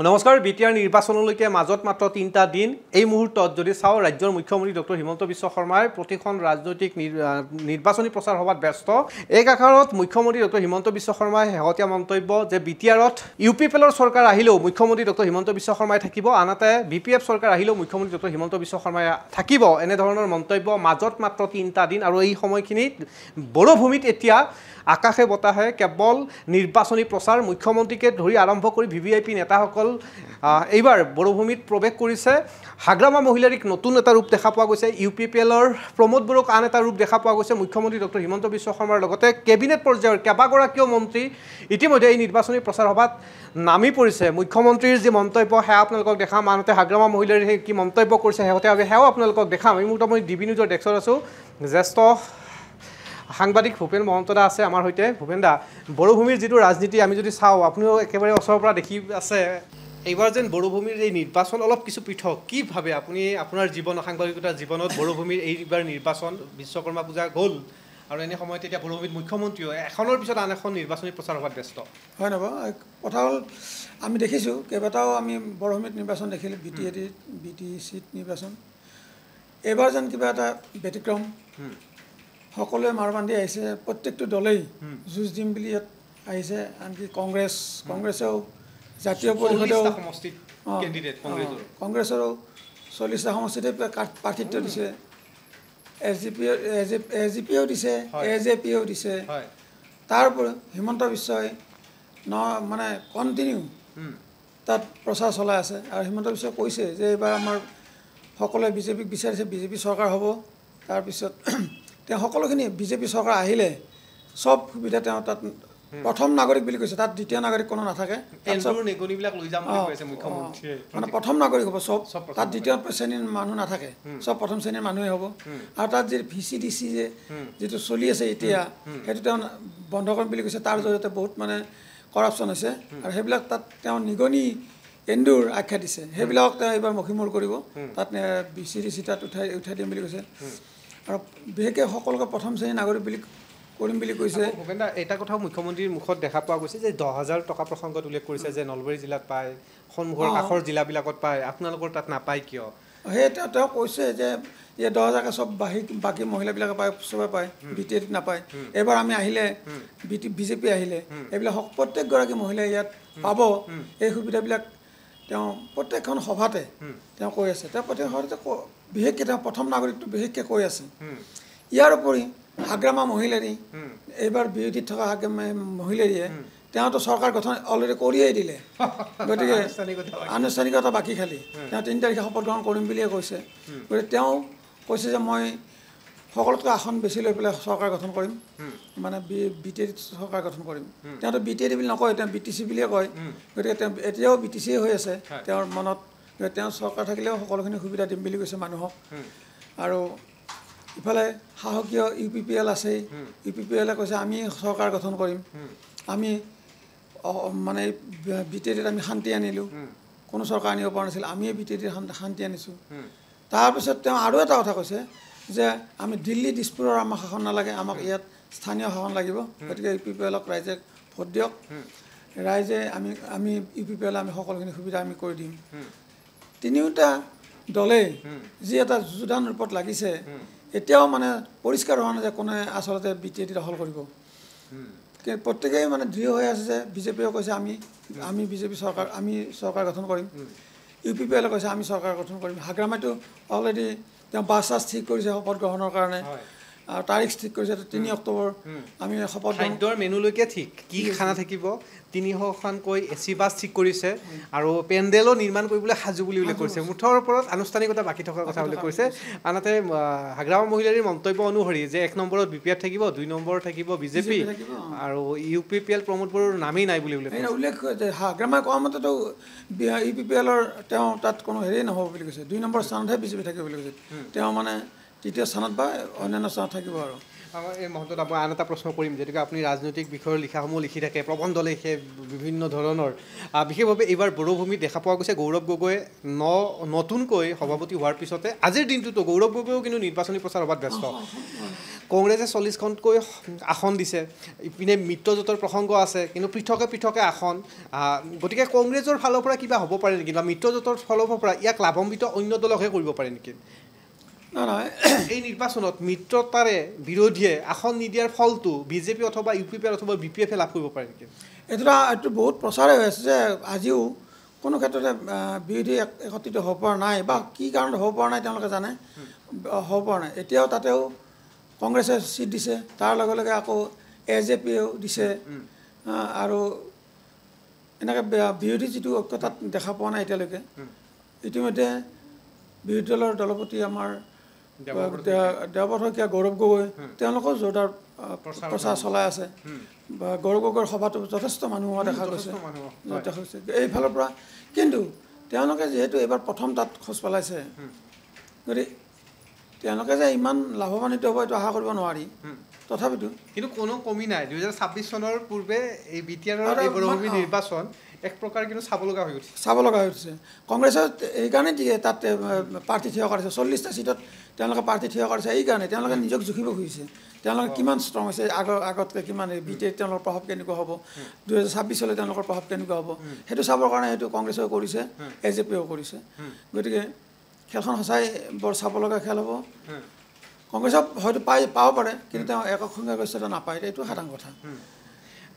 নমস্কাৰ বিটিআৰ নিৰ্বাচনলৈকে মাজত মাত্ৰ ৩টা দিন এই মুহূৰ্তত যদি চাও ৰাজ্যৰ মুখ্যমন্ত্ৰী ডক্টৰ হিমন্ত বিশ্ব শৰ্মাই প্ৰতিখন ৰাজনৈতিক নিৰ্বাচনী প্ৰচাৰ সভাত ব্যস্ত এই কাষৰত মুখ্যমন্ত্ৰী ডক্টৰ হিমন্ত বিশ্ব শৰ্মাই হেহতীয়া মন্তব্য যে বিটিআৰত ইউপিপিএলৰ চৰকাৰ আহিলেও মুখ্যমন্ত্ৰী ডক্টৰ হিমন্ত বিশ্ব শৰ্মাই থাকিব আনহাতে বিপিএফ চৰকাৰ আহিলেও মুখ্যমন্ত্ৰী ডক্টৰ হিমন্ত বিশ্ব শৰ্মাই থাকিব এনে ধৰণৰ মন্তব্য মাজত মাত্ৰ 3টা দিন আৰু এই সময়খিনিত বড়োভূমিত এতিয়া আকাশে বতাহে কেৱল নিৰ্বাচনী প্ৰচাৰ মুখ্যমন্ত্ৰীকে ধৰি আৰম্ভ কৰি ভিভিআইপি নেতাসকল এইবাৰ বড়োভূমিত প্ৰৱেশ কৰিছে হাগ্ৰামা মহিলাৰিক নতুন এটা ৰূপ দেখা পোৱা গৈছে ইউপিপিএলৰ প্ৰমোদ বড়োক আন এটা ৰূপ দেখা পোৱা গৈছে মুখ্যমন্ত্ৰী ডক্টৰ হিমন্ত বিশ্ব শৰ্মাৰ লগতে কেবিনেট পৰ্যায়ৰ কেইবাগৰাকীও মন্ত্ৰী ইতিমধ্যে এই নিৰ্বাচনী প্ৰচাৰ সভাত নামি পৰিছে মুখ্যমন্ত্ৰীৰ যি মন্তব্য সেয়া আপোনালোকক দেখাম আনহাতে হাগ্ৰামা মহিলাৰীয়ে কি মন্তব্য কৰিছে শেহতীয়াভাৱে সেয়াও আপোনালোকক দেখাম এই মুহূৰ্তত মই ডিবি নিউজৰ ডেস্কত আছোঁ জ্যেষ্ঠ সাংবাদিক ভূপেন মহন্তদা আছে আমাৰ সৈতে ভূপেন দা বড়োভূমিৰ যিটো ৰাজনীতি আমি যদি চাওঁ আপুনিও একেবাৰে ওচৰৰ পৰা দেখি আছে এইবাৰ যেন বড়োভূমিৰ এই নিৰ্বাচন অলপ কিছু পৃথক কি ভাবে আপুনি আপোনাৰ জীৱন সাংবাদিকতাৰ জীৱনত বড়োভূমিৰ এইবাৰ নিৰ্বাচন বিশ্বকৰ্মা পূজা গ'ল আৰু এনে সময়ত এতিয়া বড়োভূমিত মুখ্যমন্ত্ৰীও এখনৰ পিছত আন এখন নিৰ্বাচনী প্ৰচাৰ সভাত ব্যস্ত হয় নবা কথা হ'ল আমি দেখিছোঁ কেইবাটাও আমি বড়োভূমিত নিৰ্বাচন দেখিলোঁ বিটিচিত নিৰ্বাচন এইবাৰ যেন কিবা এটা ব্যতিক্ৰম সকলোৱে মাৰ বান্ধি আহিছে প্ৰত্যেকটো দলেই যুঁজ দিম বুলি ইয়াত আহিছে আনকি কংগ্ৰেছেও জাতীয় পৰিষদেও কংগ্ৰেছৰো 40টা সমষ্টিতে প্ৰাৰ্থিত্ব দিছে এজিপিও দিছে এজেপিও দিছে তাৰ উপৰি হিমন্ত বিশ্বই মানে কণ্টিনিউ তাত প্ৰচাৰ চলাই আছে আৰু হিমন্ত বিশ্বই কৈছে যে এইবাৰ আমাৰ সকলোৱে বিজেপিক বিচাৰিছে বিজেপি চৰকাৰ হ'ব তাৰপিছত তেওঁ সকলোখিনি বিজেপি চৰকাৰ আহিলে সব সুবিধা তেওঁ তাত প্ৰথম নাগৰিক বুলি কৈছে তাত দ্বিতীয় নাগৰিক কোনো নাথাকে মানে প্ৰথম নাগৰিক হ'ব সব তাত দ্বিতীয় শ্ৰেণীৰ মানুহ নাথাকে সব প্ৰথম শ্ৰেণীৰ মানুহে হ'ব আৰু তাত যি ভিচিডিচি যিটো চলি আছে এতিয়া সেইটো তেওঁ বন্ধ কৰিম বুলি কৈছে তাৰ জৰিয়তে বহুত মানে কৰাপশ্যন হৈছে আৰু সেইবিলাক তাত তেওঁ নিগনি এন্দুৰ আখ্যা দিছে সেইবিলাকক তেওঁ এইবাৰ মষিমূৰ কৰিব তাত ভিচিডিচি তাত উঠাই দিম বুলি কৈছে আৰু বিশেষকৈ সকলোকে প্ৰথম শ্ৰেণীৰ নাগৰিক বুলি কৰিম বুলি কৈছে ভূপেন দা এটা কথাও মুখ্যমন্ত্ৰীৰ মুখত দেখা পোৱা গৈছে যে 10,000 টকা প্ৰসংগত উল্লেখ কৰিছে যে নলবাৰী জিলাত পায় সন্মুখৰ কাষৰ জিলাবিলাকত পায় আপোনালোকৰ তাত নাপায় কিয় সেই তেওঁ কৈছে যে এই 10,000কে চব বাকী মহিলাবিলাকে পায় চবে পায় বিটিএত নাপায় এবাৰ আমি আহিলে বিজেপি আহিলে এইবিলাক প্ৰত্যেকগৰাকী মহিলাই ইয়াত পাব এই সুবিধাবিলাক তেওঁ প্ৰত্যেকখন সভাতে তেওঁ কৈ আছে তেওঁ প্ৰত্যেক সভাতে বিশেষকৈ তেওঁ প্ৰথম নাগৰিকটো বিশেষকৈ কৈ আছে ইয়াৰ উপৰি হাগ্ৰামা মহিলাৰী এইবাৰ বিৰোধীত থকা হাগ্ৰামা মহিলাৰীয়ে তেওঁতো চৰকাৰ গঠন অলৰেডি কৰিয়েই দিলে গতিকে আনুষ্ঠানিকতা বাকী খালি তেওঁ 3 তাৰিখে শপত গ্ৰহণ কৰিম বুলিয়ে কৈছে গতিকে তেওঁ কৈছে যে মই সকলোতকৈ আসন বেছি লৈ পেলাই চৰকাৰ গঠন কৰিম মানে বিটিএ চৰকাৰ গঠন কৰিম তেওঁতো বিটিএ বুলি নকয় তেওঁ বিটিচি বুলিয়ে কয় গতিকে তেওঁ এতিয়াও বিটিচিয়ে হৈ আছে তেওঁৰ মনত তেওঁ চৰকাৰ থাকিলেও সকলোখিনি সুবিধা দিম বুলি কৈছে মানুহক আৰু ইফালে সাহসীয় ইউপিপিএল আছে ইউপিপিএলে কৈছে আমি চৰকাৰ গঠন কৰিম আমি মানে বিটিএত আমি শান্তি আনিলোঁ কোনো চৰকাৰ আনিব পৰা নাছিল আমিয়ে বিটিএত শান্তি আনিছোঁ তাৰপিছত তেওঁ আৰু এটা কথা কৈছে যে আমি দিল্লী দিছপুৰৰ আমাক শাসন নালাগে আমাক ইয়াত স্থানীয় শাসন লাগিব গতিকে ইউপিপিএলক ৰাইজে ভোট দিয়ক ৰাইজে আমি ইউপিপিএল আমি সকলোখিনি সুবিধা আমি কৰি দিম তিনিওটা দলে যি এটা যুঁজান ৰূপত লাগিছে এতিয়াও মানে পৰিষ্কাৰ হোৱা নাই যে কোনে আচলতে বিটিএটি দখল কৰিব প্ৰত্যেকেই মানে দৃঢ় হৈ আছে যে বিজেপিয়ে কৈছে আমি বিজেপি চৰকাৰ আমি চৰকাৰ গঠন কৰিম ইউপিপিএলে কৈছে আমি চৰকাৰ গঠন কৰিম হাগ্ৰামাটো অলৰেডি তেওঁ বাছ ঠিক কৰিছে শপত গ্ৰহণৰ কাৰণে আৰু তাৰিখ ঠিক কৰিছে 3 অক্টোবৰ আমি শপত খাদ্যৰ মেনুলৈকে ঠিক কি খানা থাকিব 300খনকৈ এচি বাছ ঠিক কৰিছে আৰু পেণ্ডেলো নিৰ্মাণ কৰিবলৈ সাজু বুলি উল্লেখ কৰিছে মুঠৰ ওপৰত আনুষ্ঠানিকতা বাকী থকাৰ কথা উল্লেখ কৰিছে আনহাতে হাগ্ৰামা মহিলাৰীৰ মন্তব্য অনুসৰি যে 1 নম্বৰত বিপিএফ থাকিব 2 নম্বৰত থাকিব বিজেপি আৰু ইউপিপিএল প্ৰমোদ বড়োৰ নামেই নাই বুলি উল্লেখ কৰিছে হাগ্ৰামাই কোৱা মতেতো ইউপিপিএলৰ তেওঁ তাত কোনো হেৰি নহ'ব বুলি কৈছে 2 নম্বৰ স্থানতহে বিজেপি থাকিব বুলি কৈছে তেওঁ মানে তৃতীয় স্থানত বা অন্যান্য স্থানত থাকিব আৰু এই মহন্তত মই আন এটা প্ৰশ্ন কৰিম যেনেকৈ আপুনি ৰাজনৈতিক বিষয়ৰ লিখাসমূহ লিখি থাকে প্ৰবন্ধ লিখে বিভিন্ন ধৰণৰ বিশেষভাৱে এইবাৰ বড়োভূমিত দেখা পোৱা গৈছে গৌৰৱ গগৈয়ে নতুনকৈ সভাপতি হোৱাৰ পিছতে আজিৰ দিনটোতো গৌৰৱ গগৈও কিন্তু নিৰ্বাচনী প্ৰচাৰ সভাত ব্যস্ত কংগ্ৰেছে 40খনকৈ আসন দিছে, ইপিনে মিত্ৰজোঁটৰ প্ৰসংগ আছে, কিন্তু পৃথকে পৃথকে আসন। গতিকে কংগ্ৰেছৰ ফালৰ পৰা কিবা হ'ব পাৰে নেকি, বা মিত্ৰজোঁটৰ ফালৰ পৰা ইয়াক লাভান্বিত অন্য দলকহে কৰিব পাৰে নেকি? নহয় এই নিৰ্বাচনত মিত্ৰতাৰে বিৰোধীয়ে আসন নিদিয়াৰ ফলটো বিজেপি অথবা UPP অথবা BPF লাভ কৰিব পাৰে নেকি? এইটো বহুত প্ৰচাৰ হৈ আছে যে আজিও কোনো ক্ষেত্ৰতে বিৰোধী একত্ৰিত হ'ব পৰা নাই, বা কি কাৰণত হ'ব পৰা নাই তেওঁলোকে জানে, হ'ব পৰা নাই। এতিয়াও তাতেও কংগ্ৰেছে চিট দিছে, তাৰ লগে লগে আকৌ AJPও দিছে, আৰু এনেকৈ বিৰোধী যিটো ঐক্য তাত দেখা পোৱা নাই এতিয়ালৈকে। ইতিমধ্যে বিৰোধী দলৰ দলপতি আমাৰ দেৱব্ৰত শইকীয়া, গৌৰৱ গগৈ, তেওঁলোকেও জোৰদাৰ প্ৰচাৰ চলাই আছে। বা গৌৰৱ গগৈৰ সভাটো যথেষ্ট মানুহ হোৱা দেখা গৈছে। এইফালৰ পৰা কিন্তু তেওঁলোকে যিহেতু এইবাৰ প্ৰথম তাত খোজ পেলাইছে, গতিকে তেওঁলোকে যে ইমান লাভৱান্বিত হ'ব এইটো আশা কৰিব নোৱাৰি। তথাপিতো কিন্তু কোনো কমি নাই। 2026 চনৰ পূৰ্বে এই BTRৰ এই বৰভূমি নিৰ্বাচন এক প্ৰকাৰ কিন্তু চাব লগা হৈ উঠিছে। কংগ্ৰেছে এইকাৰণে তাত প্ৰাৰ্থী থিয় কৰিছে, 40টা চিটত তেওঁলোকে প্ৰাৰ্থী থিয় কৰিছে। এইকাৰণে তেওঁলোকে নিজক জুখিব খুজিছে, তেওঁলোকে কিমান ষ্ট্ৰং হৈছে, আগতকৈ কিমান BTR তেওঁলোকৰ প্ৰভাৱ কেনেকুৱা হ'ব, 2026 তেওঁলোকৰ প্ৰভাৱ কেনেকুৱা হ'ব, সেইটো চাবৰ কাৰণে সেইটো কংগ্ৰেছেও কৰিছে, AJPও কৰিছে। গতিকে খেলখন সঁচাই বৰ চাব লগা খেল হ'ব। কংগ্ৰেছক হয়তো পাব পাৰে, কিন্তু তেওঁ একক সংখ্যাগৰিষ্ঠতা নাপায়, এইটো সাধাৰণ কথা।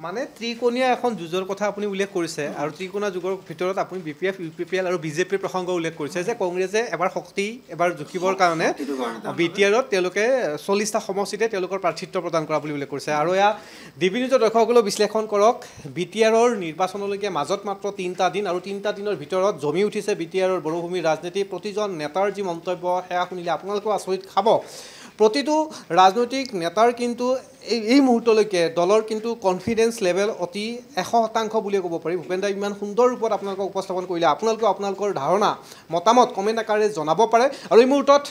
মানে ত্ৰিকোণীয়া এখন যুঁজৰ কথা আপুনি উল্লেখ কৰিছে, আৰু ত্ৰিকোণীয়া যুগৰ ভিতৰত আপুনি BPF, UPPL আৰু BJPৰ প্ৰসংগ উল্লেখ কৰিছে যে কংগ্ৰেছে এবাৰ শক্তি এবাৰ জুখিবৰ কাৰণে BTRত তেওঁলোকে 40টা সমষ্টিতে তেওঁলোকৰ প্ৰাৰ্থিত্ব প্ৰদান কৰা বুলি উল্লেখ কৰিছে। আৰু এয়া DB নিউজৰ দৰ্শকসকলেও বিশ্লেষণ কৰক। BTRৰ নিৰ্বাচনলৈকে মাজত মাত্ৰ 3টা দিন, আৰু 3টা দিনৰ ভিতৰত জমি উঠিছে BTRৰ বৰভূমিৰ ৰাজনীতি। প্ৰতিজন নেতাৰ যি মন্তব্য সেয়া শুনিলে আপোনালোকেও আচৰিত খাব। প্ৰতিটো ৰাজনৈতিক নেতাৰ কিন্তু এই মুহূৰ্তলৈকে দলৰ কিন্তু কনফিডেন্স লেভেল অতি 100% বুলিয়ে ক'ব পাৰি। ভূপেন দাই ইমান সুন্দৰ ৰূপত আপোনালোকক উপস্থাপন কৰিলে। আপোনালোকেও আপোনালোকৰ ধাৰণা মতামত কমেণ্ট আকাৰে জনাব পাৰে। আৰু এই মুহূৰ্তত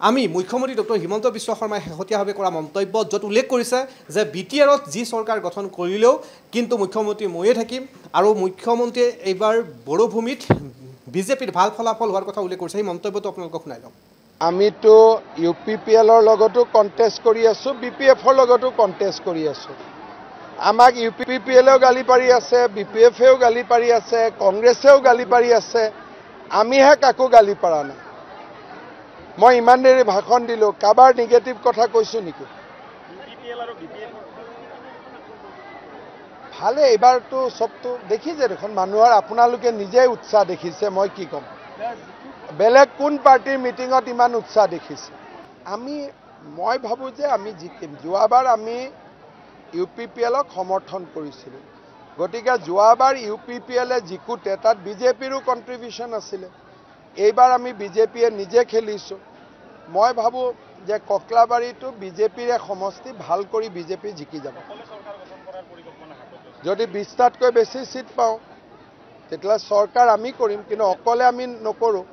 আমি মুখ্যমন্ত্ৰী ডক্টৰ হিমন্ত বিশ্ব শৰ্মাই শেহতীয়াভাৱে কৰা মন্তব্য, য'ত উল্লেখ কৰিছে যে BTRত যি চৰকাৰ গঠন কৰিলেও কিন্তু মুখ্যমন্ত্ৰী ময়ে থাকিম, আৰু মুখ্যমন্ত্ৰীয়ে এইবাৰ বড়োভূমিত BJPৰ ভাল ফলাফল হোৱাৰ কথা উল্লেখ কৰিছে। সেই মন্তব্যটো আপোনালোকক শুনাই লওক। আমিতো UPPLৰ লগতো কণ্টেষ্ট কৰি আছোঁ, BPFৰ লগতো কণ্টেষ্ট কৰি আছোঁ। আমাক UPPLেও গালি পাৰি আছে, BPFেও গালি পাৰি আছে, কংগ্ৰেছেও গালি পাৰি আছে, আমিহে কাকো গালি পাৰা নাই। মই ইমান দেৰি ভাষণ দিলোঁ, কাৰোবাৰ নিগেটিভ কথা কৈছোঁ নেকি? ভালে, এইবাৰতো চবটো দেখিছে দেখোন মানুহৰ, আপোনালোকে নিজেই উৎসাহ দেখিছে, মই কি ক'ম। বেলেগ কোন পাৰ্টিৰ মিটিঙত ইমান উৎসাহ দেখিছে? মই ভাবোঁ যে আমি জিকিম। যোৱাবাৰ আমি UPPLক সমৰ্থন কৰিছিলোঁ, গতিকে যোৱাবাৰ UPPLে জিকোতে তাত BJPৰো কণ্ট্ৰিবিউশ্যন আছিলে। এইবাৰ আমি BJPয়ে নিজে খেলিছোঁ। মই ভাবোঁ যে ককলাবাৰীটো BJPৰে সমষ্টি, ভাল কৰি BJP জিকি যাব। যদি 20টাতকৈ বেছি চিট পাওঁ তেতিয়াহ'লে চৰকাৰ আমি কৰিম, কিন্তু অকলে আমি নকৰোঁ।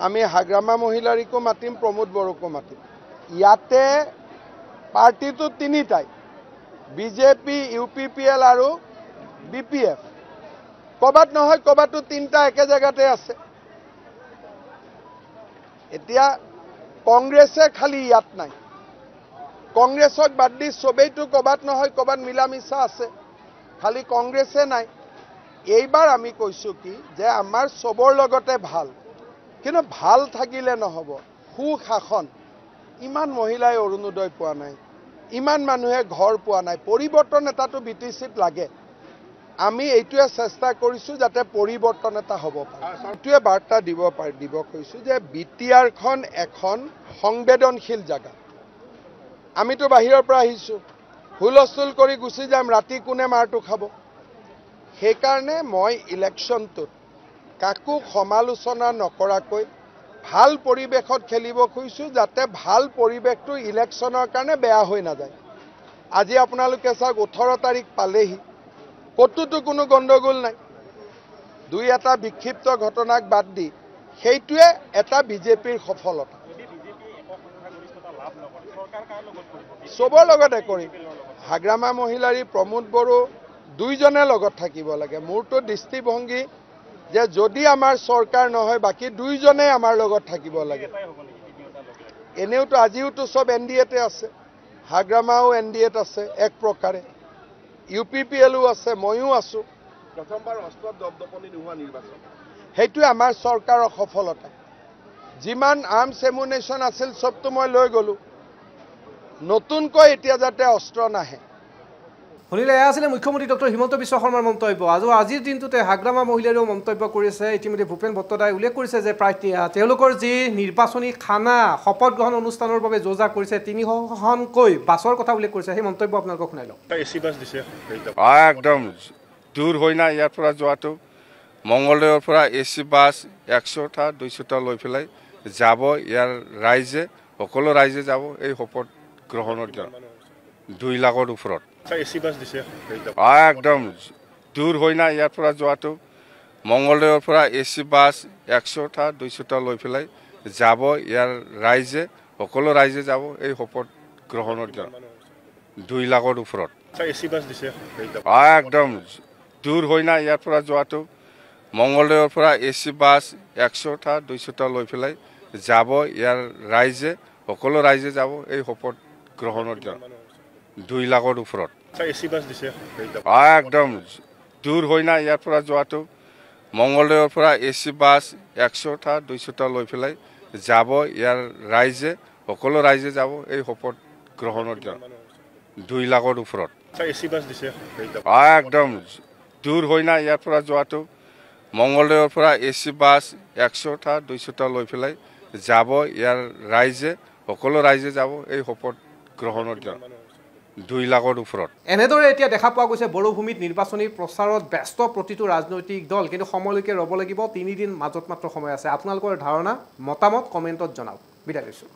আমি হাগ্ৰামা মহিলাৰীকো মাতিম, প্ৰমোদ বড়োকো মাতিম। ইয়াতে পাৰ্টিটো তিনিটাই, BJP, UPPL আৰু BPF। ক'ৰবাত নহয় ক'ৰবাতো তিনিটা একে জেগাতে আছে। এতিয়া কংগ্ৰেছে খালি ইয়াত নাই, কংগ্ৰেছক বাদ দি চবেইতো ক'ৰবাত নহয় ক'ৰবাত মিলা মিছা আছে, খালি কংগ্ৰেছে নাই। এইবাৰ আমি কৈছোঁ কি যে আমাৰ চবৰ লগতে ভাল, কিন্তু ভাল থাকিলে নহ'ব, সুশাসন। ইমান মহিলাই অৰুণোদয় পোৱা নাই, ইমান মানুহে ঘৰ পোৱা নাই, পৰিৱৰ্তন এটাতো BTCত লাগে। আমি এইটোৱে চেষ্টা কৰিছোঁ যাতে পৰিৱৰ্তন এটা হ'ব পাৰে। এইটোৱে বাৰ্তা দিব কৈছোঁ যে BTRখন এখন সংবেদনশীল জেগা। আমিতো বাহিৰৰ পৰা আহিছোঁ, হুলস্থুল কৰি গুচি যাম, ৰাতি কোনে মাৰটো খাব। সেইকাৰণে মই ইলেকশ্যনটোত কাকো সমালোচনা নকৰাকৈ ভাল পৰিৱেশত খেলিব খুজিছোঁ, যাতে ভাল পৰিৱেশটো ইলেকশ্যনৰ কাৰণে বেয়া হৈ নাযায়। আজি আপোনালোকে চাওক 18 তাৰিখ পালেহি, ক'তোতো কোনো গণ্ডগোল নাই। দুই এটা বিক্ষিপ্ত ঘটনাক বাদ দি সেইটোৱে এটা BJPৰ সফলতা। চবৰ লগতে কৰিম। হাগ্ৰামা মহিলাৰী, প্ৰমোদ বড়ো দুইজনে লগত থাকিব লাগে। মোৰতো দৃষ্টিভংগী যে যদি আমাৰ চৰকাৰ নহয় বাকী দুইজনে আমাৰ লগত থাকিব লাগে। এনেওতো আজিওতো চব NDAতে আছে, হাগ্ৰামাও NDAত আছে এক প্ৰকাৰে, UPPLও আছে, ময়ো আছোঁ। প্ৰথমবাৰ অস্ত্ৰত দপদপনি নোহোৱা নিৰ্বাচন, সেইটোৱে আমাৰ চৰকাৰৰ সফলতা। যিমান আৰ্মছ এমুনেশ্যন আছিল চবটো মই লৈ গ'লোঁ, নতুনকৈ এতিয়া যাতে অস্ত্ৰ নাহে। শুনিলে এয়া আছিলে মুখ্যমন্ত্ৰী ডক্টৰ হিমন্ত বিশ্ব শৰ্মাৰ মন্তব্য। আজিৰ দিনটোতে হাগ্ৰামা মহিলাৰেও মন্তব্য কৰিছে। ইতিমধ্যে ভূপেন বত্ৰদাই উল্লেখ কৰিছে যে প্ৰায় তেওঁলোকৰ যি নিৰ্বাচনী খানা শপত গ্ৰহণ অনুষ্ঠানৰ বাবে যোজা কৰিছে 300খনকৈ বাছৰ কথা উল্লেখ কৰিছে। সেই মন্তব্য আপোনালোকক শুনাই লওক। AC বাছ দিছে একদম দূৰ হৈ না ইয়াৰ পৰা যোৱাটো। মংগলদৈৰ পৰা AC বাছ 100টা 200টা লৈ পেলাই যাব। ইয়াৰ ৰাইজে সকলো ৰাইজে যাব এই শপত গ্ৰহণৰ দিনা 2 লাখৰ ওপৰত। AC বাছ দিছে একদম দূৰ হৈ না ইয়াৰ পৰা যোৱাটো। মংগলদৈৰ পৰা AC বাছ 100টা 200টা লৈ পেলাই যাব। ইয়াৰ ৰাইজে সকলো ৰাইজে যাব এই শপত গ্ৰহণৰ দিনা 2 লাখৰ ওপৰত। AC বাছ দিছে একদম দূৰ হৈ না ইয়াৰ পৰা যোৱাটো। মংগলদৈৰ পৰা AC বাছ 100টা 200টা লৈ পেলাই যাব। ইয়াৰ ৰাইজে সকলো ৰাইজে যাব এই শপত গ্ৰহণৰ দিনা 2 লাখৰ ওপৰত। AC বাছ দিছে একদম দূৰ হৈ না ইয়াৰ পৰা যোৱাটো। মংগলদৈৰ পৰা AC বাছ 100টা 200টা লৈ পেলাই যাব। ইয়াৰ ৰাইজে সকলো ৰাইজে যাব এই শপত গ্ৰহণৰ দিনা 2 লাখৰ ওপৰত। AC বাছ দিছে একদম দূৰ হৈ না ইয়াৰ পৰা যোৱাটো। মংগলদৈৰ পৰা AC বাছ 100টা 200টা লৈ পেলাই যাব। ইয়াৰ ৰাইজে সকলো ৰাইজে যাব এই শপত গ্ৰহণৰ দিনা 2 লাখৰ ওপৰত। এনেদৰে এতিয়া দেখা পোৱা গৈছে বড়োভূমিত নিৰ্বাচনী প্ৰচাৰত ব্যস্ত প্ৰতিটো ৰাজনৈতিক দল। কিন্তু সময়লৈকে ৰ'ব লাগিব, 3 দিন মাজত মাত্ৰ সময় আছে। আপোনালোকৰ ধাৰণা মতামত কমেণ্টত জনাওক। বিদায় লৈছোঁ।